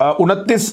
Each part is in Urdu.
29,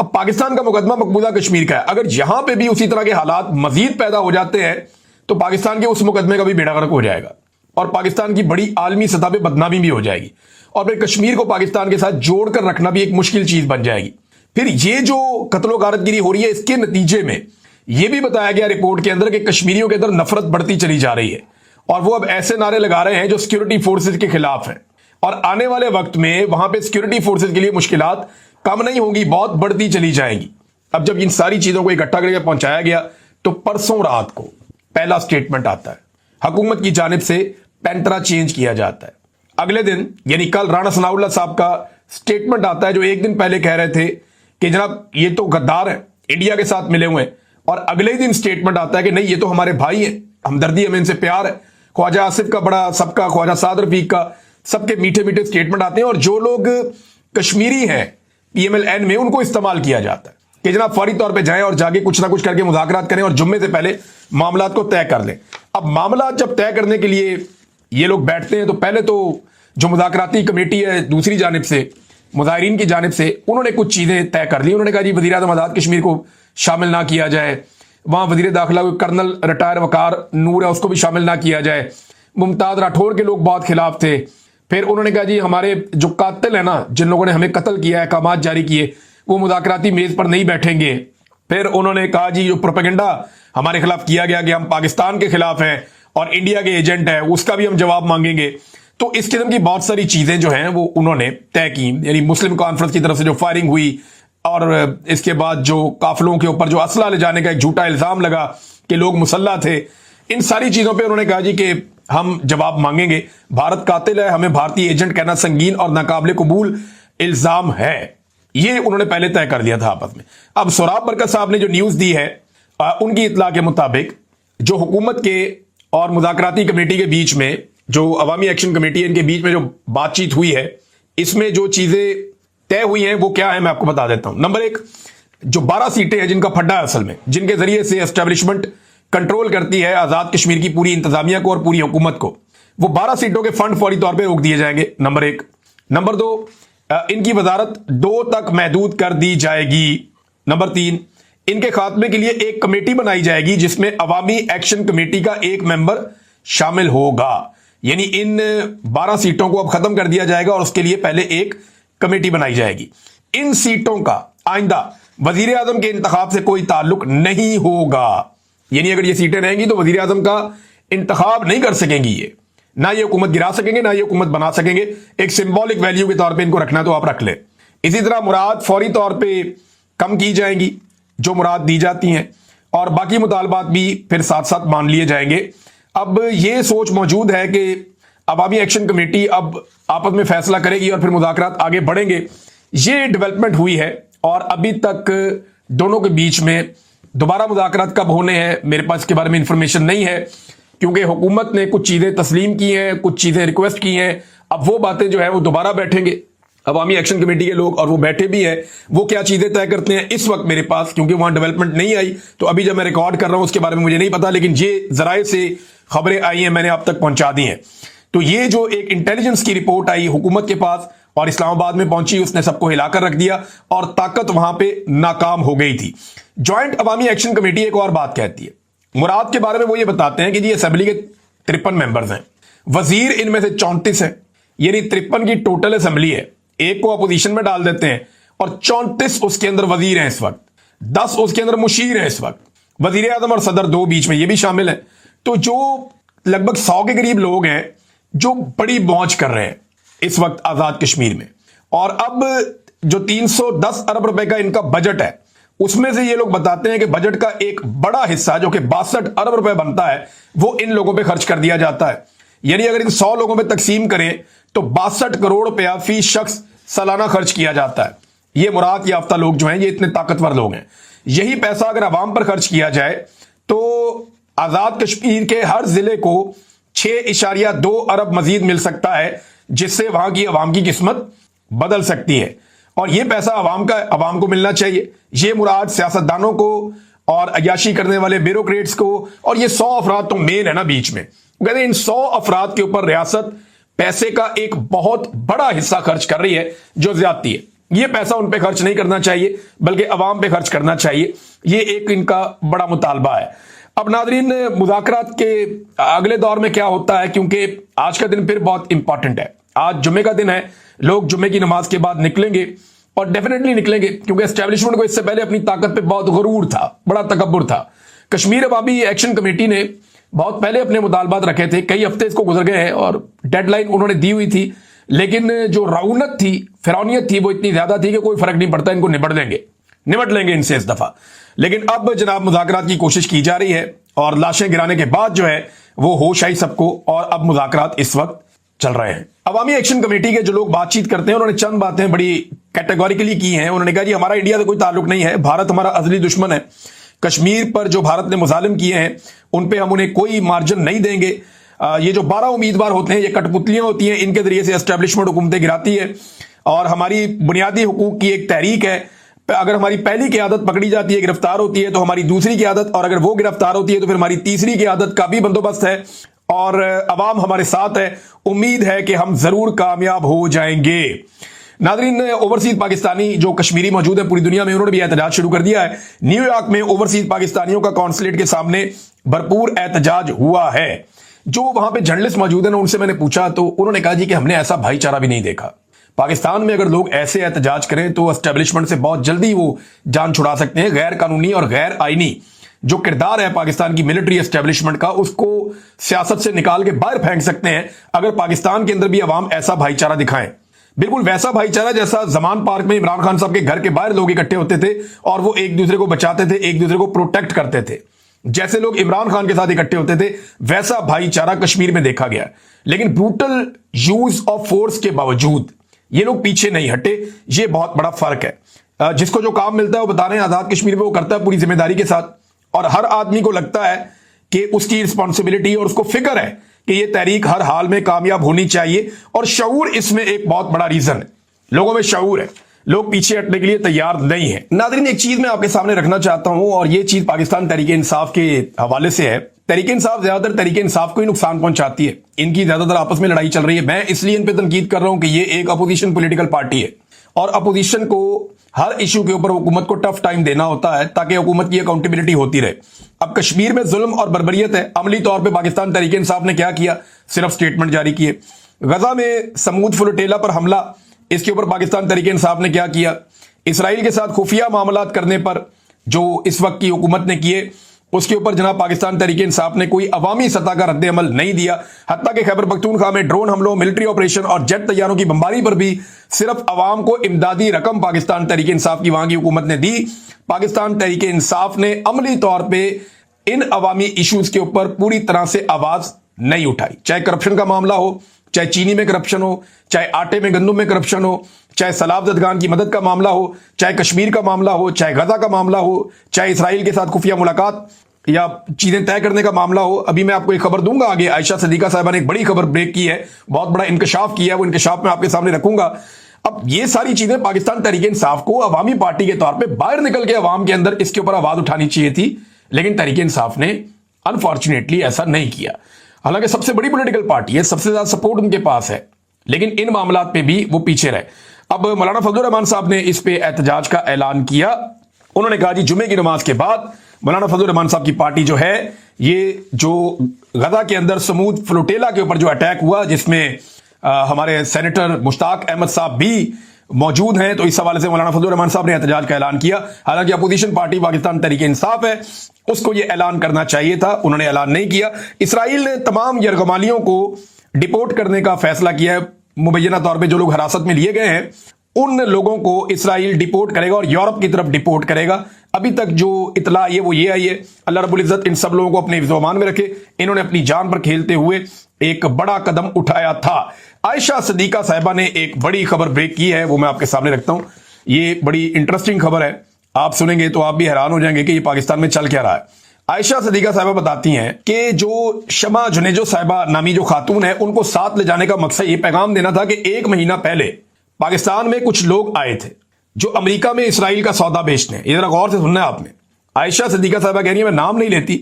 اب پاکستان کا مقدمہ مقبوضہ کشمیر کا ہے، اگر یہاں پہ بھی اسی طرح کے حالات مزید پیدا ہو جاتے ہیں تو پاکستان کے اس مقدمے کا بھی بیڑا غرق ہو جائے گا اور پاکستان کی بڑی عالمی سطح پہ بدنامی بھی ہو جائے گی، اور پھر کشمیر کو پاکستان کے ساتھ جوڑ کر رکھنا بھی ایک مشکل چیز بن جائے گی۔ پھر یہ جو قتل و غارت گیری ہو رہی ہے، اس کے نتیجے میں یہ بھی بتایا گیا رپورٹ کے اندر کہ کشمیریوں کے اندر نفرت بڑھتی چلی جا رہی ہے اور وہ اب ایسے نعرے لگا رہے ہیں جو سیکورٹی فورسز کے خلاف ہیں، اور آنے والے وقت میں وہاں پہ سیکورٹی فورسز کے لیے مشکلات کم نہیں ہوں گی، بہت بڑھتی چلی جائیں گی۔ اب جب ان ساری چیزوں کو اکٹھا کر کے پہنچایا گیا تو پرسوں رات کو پہلا سٹیٹمنٹ آتا ہے، حکومت کی جانب سے پینترا چینج کیا جاتا ہے۔ اگلے دن یعنی کل رانا ثناء اللہ صاحب کا سٹیٹمنٹ آتا ہے جو ایک دن پہلے کہہ رہے تھے کہ جناب یہ تو غدار ہیں، انڈیا کے ساتھ ملے ہوئے ہیں، اور اگلے دن سٹیٹمنٹ آتا ہے کہ نہیں یہ تو ہمارے بھائی ہیں، ہمدردی ہمیں ان سے پیار ہے۔ خواجہ آصف کا بڑا سب کا، خواجہ سعد رفیق کا، سب کے میٹھے میٹھے سٹیٹمنٹ آتے ہیں، اور جو لوگ کشمیری ہیں پی ایم ایل این میں ان کو استعمال کیا جاتا ہے کہ جناب فوری طور پہ جائیں اور جاگے کچھ نہ کچھ کر کے مذاکرات کریں اور جمعے سے پہلے معاملات کو طے کر لیں۔ اب معاملات جب طے کرنے کے لیے یہ لوگ بیٹھتے ہیں تو پہلے تو جو مذاکراتی کمیٹی ہے دوسری جانب سے، مظاہرین کی جانب سے، انہوں نے کچھ چیزیں طے کر لی۔ انہوں نے کہا جی وزیر اعظم آزاد کشمیر کو شامل نہ کیا جائے، وہاں وزیر داخلہ کرنل ریٹائر وقار نور ہے اس کو بھی شامل نہ کیا جائے، ممتاز راٹھور کے لوگ بہت خلاف تھے۔ پھر انہوں نے کہا جی ہمارے جو قاتل ہیں نا، جن لوگوں نے ہمیں قتل کیا ہے، احکامات جاری کیے، وہ مذاکراتی میز پر نہیں بیٹھیں گے۔ پھر انہوں نے کہا جی جو پروپیگنڈا ہمارے خلاف کیا گیا کہ ہم پاکستان کے خلاف ہیں اور انڈیا کے ایجنٹ ہیں، اس کا بھی ہم جواب مانگیں گے۔ تو اس قسم کی بہت ساری چیزیں جو ہیں وہ انہوں نے طے کی، یعنی مسلم کانفرنس کی طرف سے جو فائرنگ ہوئی، اور اس کے بعد جو قافلوں کے اوپر جو اسلحہ لے جانے کا ایک جھوٹا الزام لگا کہ لوگ مسلح تھے، ان ساری چیزوں پہ انہوں نے کہا جی کہ ہم جواب مانگیں گے، بھارت قاتل ہے، ہمیں بھارتی ایجنٹ کہنا سنگین اور ناقابل قبول الزام ہے۔ یہ انہوں نے پہلے طے کر دیا تھا آپس میں۔ اب سوراب برکت صاحب نے جو نیوز دی ہے، ان کی اطلاع کے مطابق جو حکومت کے اور مذاکراتی کمیٹی کے بیچ میں، جو عوامی ایکشن کمیٹی ہے، ان کے بیچ میں جو بات چیت ہوئی ہے، اس میں جو چیزیں طے ہوئی ہیں وہ کیا ہے میں آپ کو بتا دیتا ہوں۔ نمبر ایک، جو 12 سیٹیں ہیں جن کا پھڈا ہے اصل میں، جن کے ذریعے سے اسٹیبلشمنٹ کنٹرول کرتی ہے آزاد کشمیر کی پوری انتظامیہ کو اور پوری حکومت کو، وہ 12 سیٹوں کے فنڈ فوری طور پہ روک دیے جائیں گے، نمبر ایک۔ نمبر دو، ان کی وزارت 2 تک محدود کر دی جائے گی۔ نمبر 3، ان کے خاتمے کے لیے ایک کمیٹی بنائی جائے گی جس میں عوامی ایکشن کمیٹی کا ایک ممبر شامل ہوگا، یعنی ان 12 سیٹوں کو اب ختم کر دیا جائے گا اور اس کے لیے پہلے ایک کمیٹی بنائی جائے گی۔ ان سیٹوں کا آئندہ وزیر اعظم کے انتخاب سے کوئی تعلق نہیں ہوگا، یعنی اگر یہ سیٹیں رہیں گی تو وزیر اعظم کا انتخاب نہیں کر سکیں گی، یہ نہ یہ حکومت گرا سکیں گے نہ یہ حکومت بنا سکیں گے۔ ایک سمبولک ویلیو کے طور پہ ان کو رکھنا ہے تو آپ رکھ لیں۔ اسی طرح مراد فوری طور پہ کم کی جائیں گی جو مراد دی جاتی ہیں، اور باقی مطالبات بھی پھر ساتھ ساتھ مان لیے جائیں گے۔ اب یہ سوچ موجود ہے کہ عوامی ایکشن کمیٹی اب آپس میں فیصلہ کرے گی اور پھر مذاکرات آگے بڑھیں گے۔ یہ ڈیولپمنٹ ہوئی ہے اور ابھی تک دونوں کے بیچ میں دوبارہ مذاکرات کب ہونے ہیں میرے پاس اس کے بارے میں انفارمیشن نہیں ہے، کیونکہ حکومت نے کچھ چیزیں تسلیم کی ہیں، کچھ چیزیں ریکویسٹ کی ہیں۔ اب وہ باتیں جو ہے وہ دوبارہ بیٹھیں گے عوامی ایکشن کمیٹی کے لوگ، اور وہ بیٹھے بھی ہیں، وہ کیا چیزیں طے کرتے ہیں اس وقت میرے پاس، کیونکہ وہاں ڈیولپمنٹ نہیں آئی تو ابھی جب میں ریکارڈ کر رہا ہوں اس کے بارے میں مجھے نہیں پتا، لیکن یہ ذرائع سے خبریں آئی ہیں، میں نے آپ تک پہنچا دی ہیں۔ تو یہ جو ایک انٹیلیجنس کی رپورٹ آئی حکومت کے پاس اور اسلام آباد میں پہنچی، اس نے سب کو ہلا کر رکھ دیا اور طاقت وہاں پہ ناکام ہو گئی تھی۔ جوائنٹ عوامی ایکشن کمیٹی ایک اور بات کہتی ہے، مراد کے بارے میں وہ یہ بتاتے ہیں کہ جی اسمبلی کے 53 ممبرز ہیں، وزیر ان میں سے 34 ہیں، یعنی 53 کی ٹوٹل اسمبلی ہے، ایک کو اپوزیشن میں ڈال دیتے ہیں اور 34 اس کے اندر وزیر ہیں اس وقت، 10 اس کے اندر مشیر ہیں اس وقت، وزیر اعظم اور صدر 2 بیچ میں یہ بھی شامل ہیں۔ تو جو لگ بھگ 100 کے قریب لوگ ہیں جو بڑی بونچ کر رہے ہیں اس وقت آزاد کشمیر میں، اور اب جو 310 ارب روپے کا ان کا بجٹ ہے اس میں سے یہ لوگ بتاتے ہیں کہ بجٹ کا ایک بڑا حصہ جو کہ 62 ارب روپے بنتا ہے وہ ان لوگوں پہ خرچ کر دیا جاتا ہے، یعنی اگر ان 100 لوگوں پہ تقسیم کریں تو 62 کروڑ روپیہ فی شخص سالانہ خرچ کیا جاتا ہے۔ یہ مراد یافتہ لوگ جو ہیں یہ اتنے طاقتور لوگ ہیں، یہی پیسہ اگر عوام پر خرچ کیا جائے تو آزاد کشمیر کے ہر ضلع کو 6.2 ارب مزید مل سکتا ہے، جس سے وہاں کی عوام کی قسمت بدل سکتی ہے، اور یہ پیسہ عوام کو ملنا چاہیے۔ یہ مراد سیاستدانوں کو اور عیاشی کرنے والے بیوروکریٹس کو، اور یہ 100 افراد تو مین ہے نا بیچ میں، کہتے ہیں ان 100 افراد کے اوپر ریاست پیسے کا ایک بہت بڑا حصہ خرچ کر رہی ہے جو زیادتی ہے۔ یہ پیسہ ان پہ خرچ نہیں کرنا چاہیے بلکہ عوام پہ خرچ کرنا چاہیے. یہ ایک ان کا بڑا مطالبہ ہے. اب ناظرین مذاکرات کے اگلے دور میں کیا ہوتا ہے, کیونکہ آج کا دن پھر بہت امپورٹنٹ ہے. آج جمعے کا دن ہے, لوگ جمعے کی نماز کے بعد نکلیں گے اور ڈیفینیٹلی نکلیں گے کیونکہ اسٹیبلشمنٹ کو اس سے پہلے اپنی طاقت پہ بہت غرور تھا, بڑا تکبر تھا. کشمیر عوامی ایکشن کمیٹی نے بہت پہلے اپنے مطالبات رکھے تھے, کئی ہفتے اس کو گزر گئے ہیں اور ڈیڈ لائن انہوں نے دی ہوئی تھی, لیکن جو رعونت تھی, فرعونیت تھی, وہ اتنی زیادہ تھی کہ کوئی فرق نہیں پڑتا, ان کو نمٹ لیں گے ان سے اس دفعہ. لیکن اب جناب مذاکرات کی کوشش کی جا رہی ہے اور لاشیں گرانے کے بعد جو ہے وہ ہوش آئی سب کو, اور اب مذاکرات اس وقت چل رہے ہیں. عوامی ایکشن کمیٹی کے جو لوگ بات چیت کرتے ہیں انہوں نے چند باتیں بڑی کیٹیگوریکلی کی ہیں. انہوں نے کہا جی ہمارا انڈیا سے کوئی تعلق نہیں ہے, بھارت ہمارا ازلی دشمن ہے, کشمیر پر جو بھارت نے مظالم کیے ہیں ان پہ ہم انہیں کوئی مارجن نہیں دیں گے. یہ جو 12 امیدوار ہوتے ہیں یہ کٹ پتلیاں ہوتی ہیں, ان کے ذریعے سے اسٹیبلشمنٹ حکومتیں گراتی ہے, اور ہماری بنیادی حقوق کی ایک تحریک ہے. اگر ہماری پہلی قیادت پکڑی جاتی ہے, گرفتار ہوتی ہے, تو ہماری دوسری قیادت, اور اگر وہ گرفتار ہوتی ہے تو پھر ہماری تیسری قیادت کا بھی بندوبست ہے, اور عوام ہمارے ساتھ ہے. امید ہے کہ ہم ضرور کامیاب ہو جائیں گے. ناظرین اوورسیز پاکستانی جو کشمیری موجود ہیں پوری دنیا میں, انہوں نے بھی احتجاج شروع کر دیا ہے. نیو یارک میں اوورسیز پاکستانیوں کا کونسلیٹ کے سامنے بھرپور احتجاج ہوا ہے. جو وہاں پہ جرنلسٹ موجود ہیں ان سے میں نے پوچھا تو انہوں نے کہا جی کہ ہم نے ایسا بھائی چارہ بھی نہیں دیکھا. پاکستان میں اگر لوگ ایسے احتجاج کریں تو اسٹیبلشمنٹ سے بہت جلدی وہ جان چھڑا سکتے ہیں. غیر قانونی اور غیر آئینی جو کردار ہے پاکستان کی ملٹری اسٹیبلشمنٹ کا, اس کو سیاست سے نکال کے باہر پھینک سکتے ہیں اگر پاکستان کے اندر بھی عوام ایسا بھائی چارہ دکھائیں. بالکل ویسا بھائی چارہ جیسا زمان پارک میں عمران خان صاحب کے گھر کے باہر لوگ اکٹھے ہوتے تھے اور وہ ایک دوسرے کو بچاتے تھے, ایک دوسرے کو پروٹیکٹ کرتے تھے. جیسے لوگ عمران خان کے ساتھ اکٹھے ہوتے تھے ویسا بھائی چارہ کشمیر میں دیکھا گیا. لیکن بروٹل یوز آف فورس کے باوجود یہ لوگ پیچھے نہیں ہٹے. یہ بہت بڑا فرق ہے. جس کو جو کام ملتا ہے وہ بتا رہے ہیں آزاد کشمیر میں وہ کرتا ہے پوری ذمہ داری کے ساتھ, اور ہر آدمی کو لگتا ہے کہ اس کی رسپانسبلٹی اور اس کو فکر ہے کہ یہ تحریک ہر حال میں کامیاب ہونی چاہیے. اور شعور اس میں ایک بہت بڑا ریزن ہے, لوگوں میں شعور ہے, لوگ پیچھے ہٹنے کے لیے تیار نہیں ہیں. ناظرین ایک چیز میں آپ کے سامنے رکھنا چاہتا ہوں, اور یہ چیز پاکستان تحریک انصاف کے حوالے سے ہے. تحریک انصاف زیادہ تر تحریک انصاف کو ہی نقصان پہنچاتی ہے. ان کی زیادہ تر آپس میں لڑائی چل رہی ہے. میں اس لیے ان پہ تنقید کر رہا ہوں کہ یہ ایک اپوزیشن پولیٹیکل پارٹی ہے, اور اپوزیشن کو ہر ایشو کے اوپر حکومت کو ٹف ٹائم دینا ہوتا ہے تاکہ حکومت کی اکاؤنٹیبلٹی ہوتی رہے. اب کشمیر میں ظلم اور بربریت ہے, عملی طور پہ پاکستان تحریک انصاف نے کیا کیا؟ صرف سٹیٹمنٹ جاری کیے. غزہ میں سمود فلوٹیلا پر حملہ, اس کے اوپر پاکستان تحریک انصاف نے کیا کیا؟ اسرائیل کے ساتھ خفیہ معاملات کرنے پر جو اس وقت کی حکومت نے کیے اس کے اوپر جناب پاکستان تحریک انصاف نے کوئی عوامی سطح کا رد عمل نہیں دیا. حتیٰ کہ خیبر پختونخوا میں ڈرون حملوں, ملٹری آپریشن اور جیٹ طیاروں کی بمباری پر بھی صرف عوام کو امدادی رقم پاکستان تحریک انصاف کی وہاں کی حکومت نے دی. پاکستان تحریک انصاف نے عملی طور پہ ان عوامی ایشوز کے اوپر پوری طرح سے آواز نہیں اٹھائی. چاہے کرپشن کا معاملہ ہو, چاہے چینی میں کرپشن ہو, چاہے آٹے میں گندم میں کرپشن ہو, چاہے سیلاب زدگان کی مدد کا معاملہ ہو, چاہے کشمیر کا معاملہ ہو, چاہے غزہ کا معاملہ ہو, چاہے اسرائیل کے ساتھ خفیہ ملاقات یا چیزیں طے کرنے کا معاملہ ہو. ابھی میں آپ کو ایک خبر دوں گا آگے, عائشہ صدیقہ صاحبہ نے ایک بڑی خبر بریک کی ہے, بہت بڑا انکشاف کیا ہے, وہ انکشاف میں آپ کے سامنے رکھوں گا. اب یہ ساری چیزیں پاکستان تحریک انصاف کو عوامی پارٹی کے طور پہ باہر نکل کے عوام کے اندر اس کے اوپر آواز اٹھانی چاہیے تھی, لیکن تحریک انصاف نے انفارچونیٹلی ایسا نہیں کیا. حالانکہ سب سے بڑی پولیٹیکل پارٹی ہے, سب سے زیادہ سپورٹ ان کے پاس ہے, لیکن ان معاملات پہ بھی وہ پیچھے رہے. اب مولانا فضل الرحمان صاحب نے اس پہ احتجاج کا اعلان کیا. انہوں نے کہا جی جمعے کی نماز کے بعد مولانا فضل الرحمان صاحب کی پارٹی جو ہے, یہ جو غزہ کے اندر سمود فلوٹیلا کے اوپر جو اٹیک ہوا جس میں ہمارے سینیٹر مشتاق احمد صاحب بھی موجود ہیں, تو اس حوالے سے مولانا فضل الرحمان صاحب نے احتجاج کا اعلان کیا. حالانکہ اپوزیشن پارٹی پاکستان تحریک انصاف ہے, اس کو یہ اعلان کرنا چاہیے تھا, انہوں نے اعلان نہیں کیا. اسرائیل نے تمام یرغمالیوں کو ڈپورٹ کرنے کا فیصلہ کیا ہے. مبینہ طور پہ جو لوگ حراست میں لیے گئے ہیں ان لوگوں کو اسرائیل ڈپورٹ کرے گا اور یورپ کی طرف ڈپورٹ کرے گا. ابھی تک جو اطلاع ہے وہ یہ آئی ہے, اللہ رب العزت ان سب لوگوں کو اپنے حفظ و امان میں رکھے. انہوں نے اپنی جان پر کھیلتے ہوئے ایک بڑا قدم اٹھایا تھا. عائشہ صدیقہ صاحبہ نے ایک بڑی خبر بریک کی ہے, وہ میں آپ کے سامنے رکھتا ہوں. یہ بڑی انٹرسٹنگ خبر ہے, آپ سنیں گے تو آپ بھی حیران ہو جائیں گے کہ یہ پاکستان میں چل کیا رہا ہے. عائشہ صدیقہ صاحبہ بتاتی ہیں کہ جو شمع جنیجو صاحبہ نامی جو خاتون ہے ان کو ساتھ لے جانے کا مقصد یہ پیغام دینا تھا کہ 1 مہینہ پہلے پاکستان میں کچھ لوگ آئے تھے جو امریکہ میں اسرائیل کا سودا بیچتے ہیں. یہ ذرا غور سے سننا ہے آپ نے. عائشہ صدیقہ صاحبہ کہہ رہی ہے میں نام نہیں لیتی,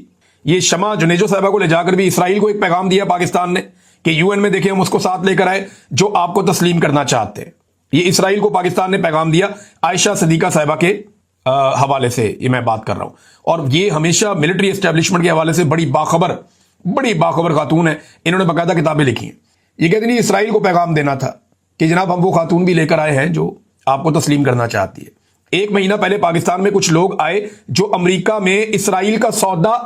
یہ شمع جنیجو صاحبہ کو لے جا کر بھی اسرائیل کو ایک پیغام دیا پاکستان نے کہ UN میں دیکھیں ہم اس کو ساتھ لے کر آئے جو آپ کو تسلیم کرنا چاہتے ہیں. یہ اسرائیل کو پاکستان نے پیغام دیا عائشہ صدیقہ صاحبہ کے حوالے سے یہ میں بات کر رہا ہوں. اور یہ ہمیشہ ملٹری اسٹیبلشمنٹ کے حوالے سے بڑی باخبر خاتون ہے. انہوں نے باقاعدہ کتابیں لکھی ہیں. یہ کہتے ہیں اسرائیل کو پیغام دینا تھا کہ جناب ہم وہ خاتون بھی لے کر آئے ہیں جو آپ کو تسلیم کرنا چاہتی ہے. 1 مہینہ پہلے پاکستان میں کچھ لوگ آئے جو امریکہ میں اسرائیل کا سودا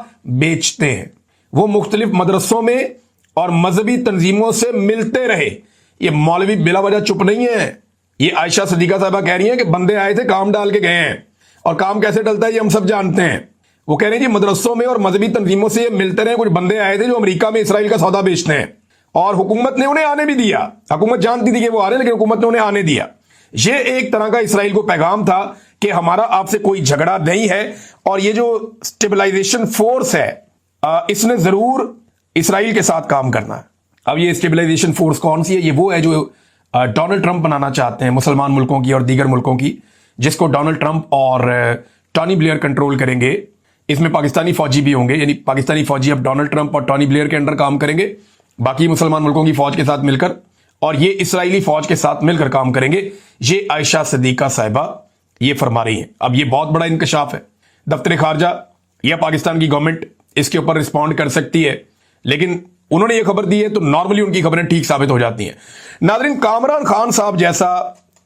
بیچتے ہیں. وہ مختلف مدرسوں میں اور مذہبی تنظیموں سے ملتے رہے. یہ مولوی بلا وجہ چپ نہیں ہے. یہ عائشہ صدیقہ صاحبہ کہہ رہی ہیں کہ بندے آئے تھے کام ڈال کے گئے ہیں, اور کام کیسے ڈلتا ہے یہ ہم سب جانتے ہیں. وہ کہہ رہے ہیں کہ مدرسوں میں اور مذہبی تنظیموں سے ملتے رہے. کچھ بندے آئے تھے جو امریکہ میں اسرائیل کا سودا بیچتے ہیں, اور حکومت نے انہیں آنے بھی دیا. حکومت جانتی تھی کہ وہ آ رہے ہیں لیکن حکومت نے انہیں آنے دیا. یہ ایک طرح کا اسرائیل کو پیغام تھا کہ ہمارا آپ سے کوئی جھگڑا نہیں ہے, اور یہ جو اسٹیبلائزیشن فورس ہے اس نے ضرور اسرائیل کے ساتھ کام کرنا ہے. اب یہ اسٹیبلائزیشن فورس کون سی ہے؟ یہ وہ ہے جو ڈونلڈ ٹرمپ بنانا چاہتے ہیں مسلمان ملکوں کی اور دیگر ملکوں کی, جس کو ڈونلڈ ٹرمپ اور ٹونی بلیئر کنٹرول کریں گے. اس میں پاکستانی فوجی بھی ہوں گے, یعنی پاکستانی فوجی اب ڈونلڈ ٹرمپ اور ٹونی بلیئر کے انڈر کام کریں گے, باقی مسلمان ملکوں کی فوج کے ساتھ مل کر, اور یہ اسرائیلی فوج کے ساتھ مل کر کام کریں گے. یہ عائشہ صدیقہ صاحبہ یہ فرما رہی ہیں. اب یہ بہت بڑا انکشاف ہے. دفتر خارجہ یا پاکستان کی گورنمنٹ اس کے اوپر رسپونڈ کر سکتی ہے, لیکن انہوں نے یہ خبر دی ہے تو نارملی ان کی خبریں ٹھیک ثابت ہو جاتی ہیں. ناظرین, کامران خان صاحب جیسا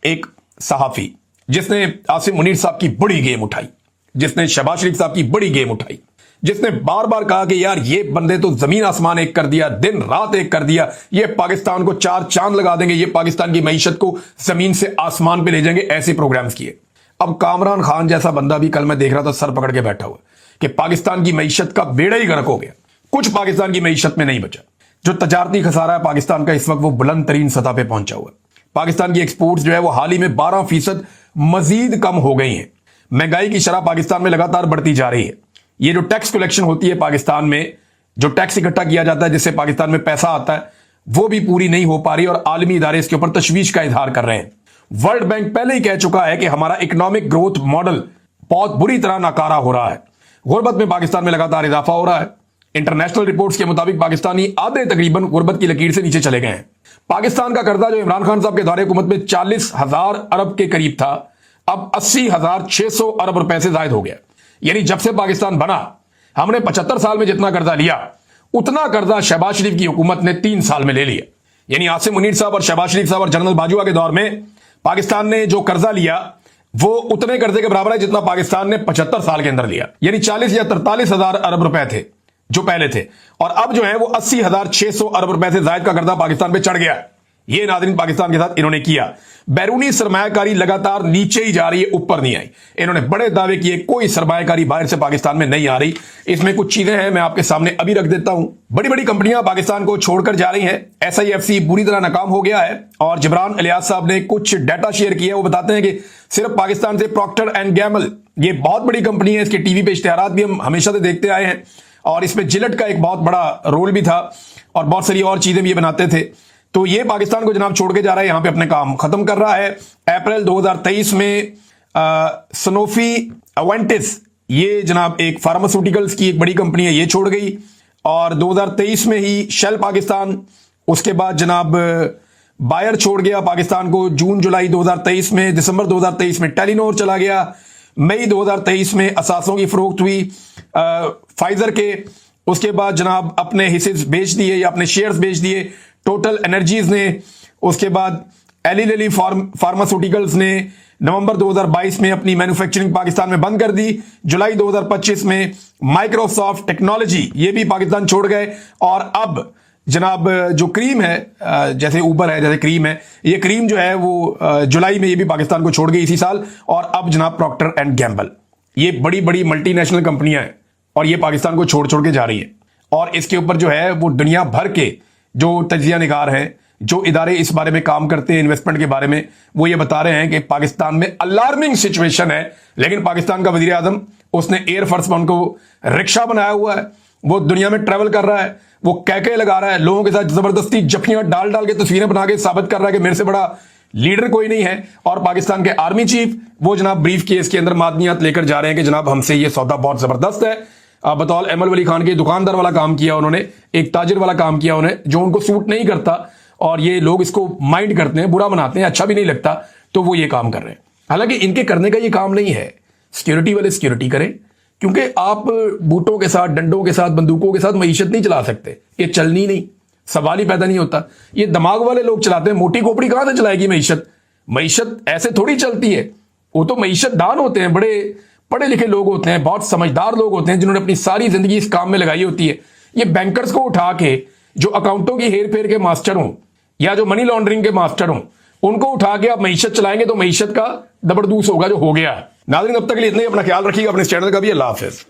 ایک صحافی جس نے عاصم منیر صاحب کی بڑی گیم اٹھائی, جس نے شہباز شریف صاحب کی بڑی گیم اٹھائی, جس نے بار بار کہا کہ یار یہ بندے تو زمین آسمان ایک کر دیا, دن رات ایک کر دیا, یہ پاکستان کو 4 چاند لگا دیں گے, یہ پاکستان کی معیشت کو زمین سے آسمان پہ لے جائیں گے, ایسے پروگرامز کیے. اب کامران خان جیسا بندہ بھی کل میں دیکھ رہا تھا سر پکڑ کے بیٹھا ہوا کہ پاکستان کی معیشت کا بیڑا ہی غرق ہو گیا, کچھ پاکستان کی معیشت میں نہیں بچا. جو تجارتی خسارہ ہے پاکستان کا اس وقت وہ بلند ترین سطح پہ پہنچا ہوا ہے. پاکستان کی ایکسپورٹس جو ہے وہ حال ہی میں 12% مزید کم ہو گئی ہیں. مہنگائی کی شرح پاکستان میں لگاتار بڑھتی جا رہی ہے. یہ جو ٹیکس کلیکشن ہوتی ہے پاکستان میں, جو ٹیکس اکٹھا کیا جاتا ہے جس سے پاکستان میں پیسہ آتا ہے, وہ بھی پوری نہیں ہو پا رہی, اور عالمی ادارے اس کے اوپر تشویش کا اظہار کر رہے ہیں. ورلڈ بینک پہلے ہی کہہ چکا ہے کہ ہمارا اکنامک گروتھ ماڈل بہت بری طرح ناکارہ ہو رہا ہے. غربت میں پاکستان میں لگاتار اضافہ ہو رہا ہے. انٹرنیشنل رپورٹس کے مطابق پاکستانی آدھے تقریباً غربت کی لکیر سے نیچے چلے گئے ہیں. پاکستان کا قرضہ جو عمران خان صاحب کے دور حکومت میں 40,000 ارب کے قریب تھا, اب 80,600 ارب روپے سے زائد ہو گیا. یعنی جب سے پاکستان بنا ہم نے 75 سال میں جتنا قرضہ لیا اتنا قرضہ شہباز شریف کی حکومت نے 3 سال میں لے لیا. یعنی عاصم منیر صاحب اور شہباز شریف صاحب اور جنرل باجوہ کے دور میں پاکستان نے جو قرضہ لیا وہ اتنے قرضے کے برابر ہے جتنا پاکستان نے 75 سال کے اندر لیا. یعنی 40 یا 43,000 ارب روپے تھے جو پہلے تھے, اور اب جو ہے وہ 80,600 ارب روپے سے زائد کا قرضہ پاکستان پہ چڑھ گیا. یہ ناظرین پاکستان کے ساتھ انہوں نے کیا. بیرونی سرمایہ کاری لگاتار نیچے ہی جا رہی ہے, اوپر نہیں آئی. انہوں نے بڑے دعوے کیے کوئی سرمایہ کاری باہر سے پاکستان میں نہیں آ رہی. اس میں کچھ چیزیں ہیں میں آپ کے سامنے ابھی رکھ دیتا ہوں. بڑی بڑی کمپنیاں پاکستان کو چھوڑ کر جا رہی ہیں. SIFC بری طرح ناکام ہو گیا ہے, اور جبران الیاس صاحب نے کچھ ڈیٹا شیئر کیا. وہ بتاتے ہیں کہ صرف پاکستان سے پروکٹر اینڈ گیمل, یہ بہت بڑی کمپنی ہے, اس کے ٹی وی پہ اشتہارات بھی ہم ہمیشہ سے دیکھتے آئے ہیں, اور اس میں جلٹ کا ایک بہت بڑا رول بھی تھا, اور بہت ساری اور چیزیں بھی یہ بناتے تھے. تو یہ پاکستان کو جناب چھوڑ کے جا رہا ہے, یہاں پہ اپنے کام ختم کر رہا ہے. اپریل 2023 میں سنوفی ایونٹس, یہ جناب ایک فارماسیوٹیکلز کی ایک بڑی کمپنی ہے, یہ چھوڑ گئی. اور 2023 میں ہی شیل پاکستان, اس کے بعد جناب بائر چھوڑ گیا پاکستان کو جون جولائی 2023 میں. دسمبر 2023 میں ٹیلی نور چلا گیا. مئی 2023 میں اثاثوں کی فروخت ہوئی فائزر کے. اس کے بعد جناب اپنے حصے بیچ دیے یا اپنے شیئرز بیچ دیے ٹوٹل انرجیز نے. اس کے بعد ایلی للی فارماسیوٹیکلز نے نومبر 2022 میں اپنی مینوفیکچرنگ پاکستان میں بند کر دی. جولائی 2025 میں مائکروسافٹ ٹیکنالوجی, یہ بھی پاکستان چھوڑ گئے. اور اب جناب جو کریم ہے, جیسے اوبر ہے جیسے کریم ہے, یہ کریم جو ہے وہ جولائی میں یہ بھی پاکستان کو چھوڑ گئی اسی سال. اور اب جناب پروکٹر اینڈ گیمبل, یہ بڑی بڑی ملٹی نیشنل کمپنیاں ہیں, اور یہ پاکستان کو چھوڑ کے جا رہی ہیں. اور اس کے اوپر جو ہے وہ دنیا بھر کے جو تجزیہ نگار ہیں, جو ادارے اس بارے میں کام کرتے ہیں انویسٹمنٹ کے بارے میں, وہ یہ بتا رہے ہیں کہ پاکستان میں الارمنگ سچویشن ہے. لیکن پاکستان کا وزیر اعظم, اس نے ایئر فورس ون کو رکشہ بنایا ہوا ہے, وہ دنیا میں ٹریول کر رہا ہے, وہ کہکے لگا رہا ہے, لوگوں کے ساتھ زبردستی جفیاں ڈال کے تصویریں بنا کے ثابت کر رہا ہے کہ میرے سے بڑا لیڈر کوئی نہیں ہے. اور پاکستان کے آرمی چیف وہ جناب بریف کیس کے اندر معدنیات لے کر جا رہے ہیں کہ جناب ہم سے یہ سودا بہت زبردست ہے. بطول احمد ولی خان کے دکاندار والا کام کیا انہوں نے, ایک تاجر والا کام کیا انہیں, جو ان کو سوٹ نہیں کرتا. اور یہ لوگ اس کو مائنڈ کرتے ہیں, برا مناتے ہیں, اچھا بھی نہیں لگتا, تو وہ یہ کام کر رہے ہیں. حالانکہ ان کے کرنے کا یہ کام نہیں ہے. سیکیورٹی والے سیکیورٹی کریں, کیونکہ آپ بوٹوں کے ساتھ, ڈنڈوں کے ساتھ, بندوقوں کے ساتھ معیشت نہیں چلا سکتے, یہ چلنی نہیں, سوال ہی پیدا نہیں ہوتا. یہ دماغ والے لوگ چلاتے ہیں, موٹی کوپڑی کہاں سے چلائے گی معیشت؟ معیشت ایسے تھوڑی چلتی ہے. وہ تو معیشت دان ہوتے ہیں, بڑے پڑھے لکھے لوگ ہوتے ہیں, بہت سمجھدار لوگ ہوتے ہیں, جنہوں نے اپنی ساری زندگی اس کام میں لگائی ہوتی ہے. یہ بینکرز کو اٹھا کے, جو اکاؤنٹوں کی ہیر پھیر کے ماسٹر ہوں یا جو منی لانڈرنگ کے ماسٹر ہوں, ان کو اٹھا کے آپ معیشت چلائیں گے تو معیشت کا زبردوس ہوگا جو ہو گیا ہے. ناظرین اب تک کے لیے اتنا ہی. اپنا خیال رکھیے گا, اپنے اس چینل کا بھی. اللہ حافظ.